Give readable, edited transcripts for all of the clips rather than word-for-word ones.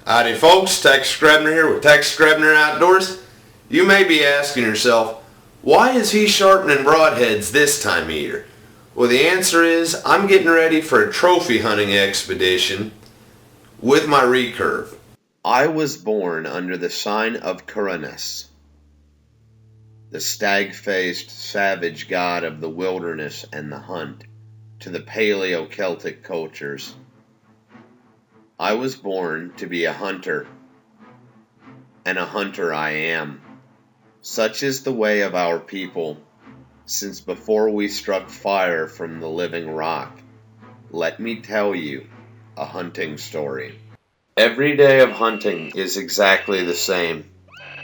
Howdy folks, Tex Grebner here with Tex Grebner Outdoors. You may be asking yourself, why is he sharpening broadheads this time of year? Well, the answer is I'm getting ready for a trophy hunting expedition with my recurve. I was born under the sign of Uranus, the stag-faced savage god of the wilderness and the hunt, to the Paleo-Celtic cultures. I was born to be a hunter, and a hunter I am. Such is the way of our people, since before we struck fire from the living rock. Let me tell you a hunting story. Every day of hunting is exactly the same,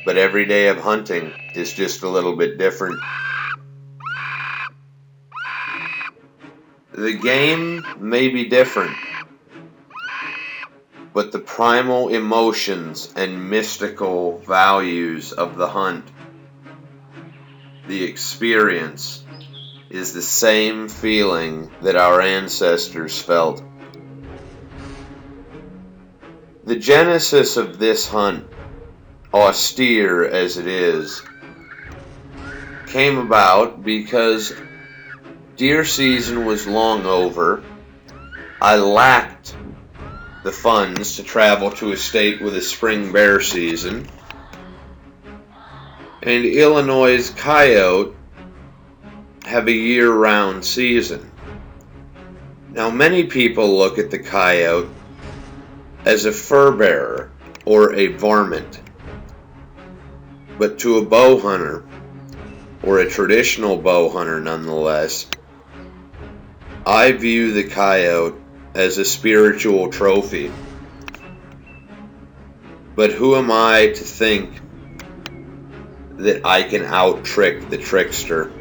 but every day of hunting is just a little bit different. The game may be different, but the primal emotions and mystical values of the hunt, the experience, is the same feeling that our ancestors felt. The genesis of this hunt, austere as it is, came about because deer season was long over. I lacked the funds to travel to a state with a spring bear season, and Illinois' Coyote have a year-round season. Now, many people look at the Coyote as a fur bearer or a varmint, but to a bow hunter, or a traditional bow hunter nonetheless, I view the Coyote as a spiritual trophy. But who am I to think that I can out-trick the trickster?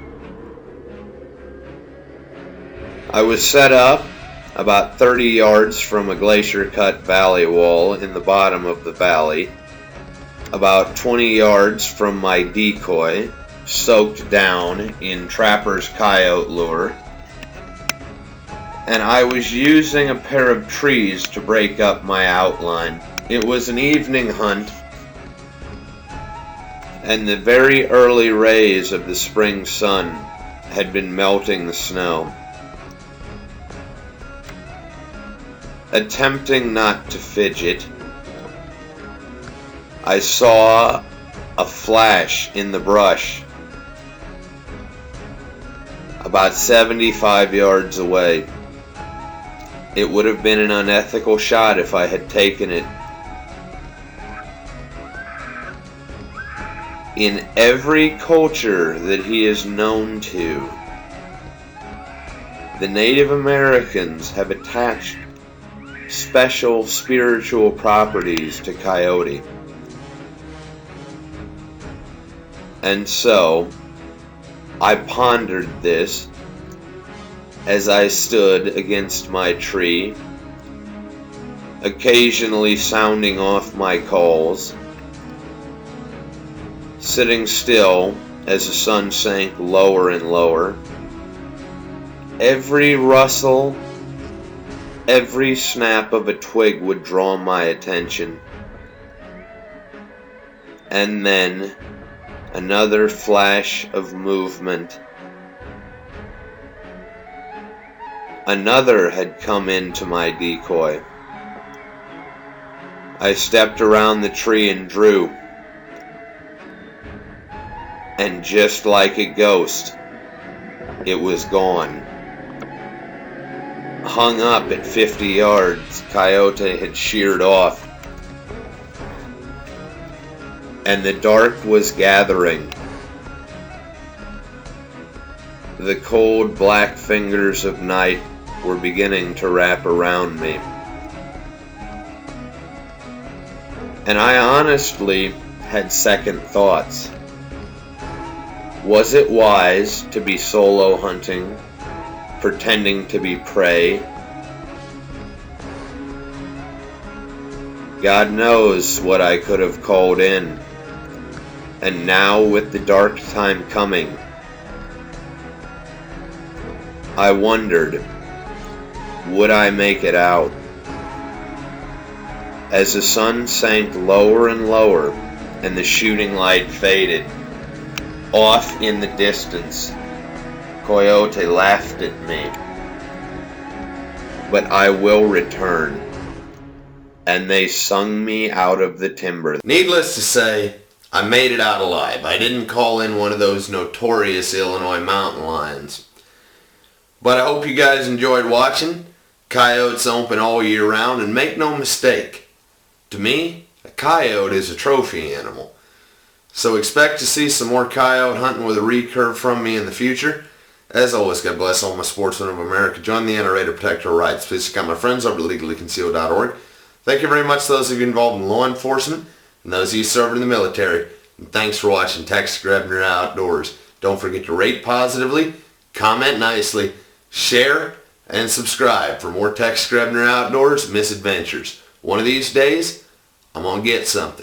I was set up about 30 yards from a glacier-cut valley wall in the bottom of the valley, about 20 yards from my decoy, soaked down in trapper's coyote lure, and I was using a pair of trees to break up my outline. It was an evening hunt, and the very early rays of the spring sun had been melting the snow. Attempting not to fidget, I saw a flash in the brush about 75 yards away. It would have been an unethical shot if I had taken it. In every culture that he is known to, the Native Americans have attached special spiritual properties to Coyote. And so, I pondered this as I stood against my tree, occasionally sounding off my calls, sitting still as the sun sank lower and lower. Every rustle, every snap of a twig would draw my attention. And then another flash of movement. Another had come into my decoy. I stepped around the tree and drew. And just like a ghost, it was gone. Hung up at 50 yards, Coyote had sheared off. And the dark was gathering. The cold black fingers of night were beginning to wrap around me. And I honestly had second thoughts. Was it wise to be solo hunting, pretending to be prey? God knows what I could have called in. And now, with the dark time coming, I wondered, would I make it out? As the sun sank lower and lower and the shooting light faded, off in the distance, Coyote laughed at me. But I will return. And they sung me out of the timber. Needless to say, I made it out alive. I didn't call in one of those notorious Illinois mountain lions. But I hope you guys enjoyed watching. Coyotes open all year round, and make no mistake, to me, a coyote is a trophy animal. So expect to see some more coyote hunting with a recurve from me in the future. As always, God bless all my sportsmen of America. Join the NRA to protect our rights. Please check out my friends over at legallyconcealed.org. Thank you very much to those of you involved in law enforcement and those of you serving in the military. And thanks for watching Texas Grebner Outdoors. Don't forget to rate positively, comment nicely, share, and subscribe for more Texas Grebner Outdoors misadventures. One of these days, I'm going to get something.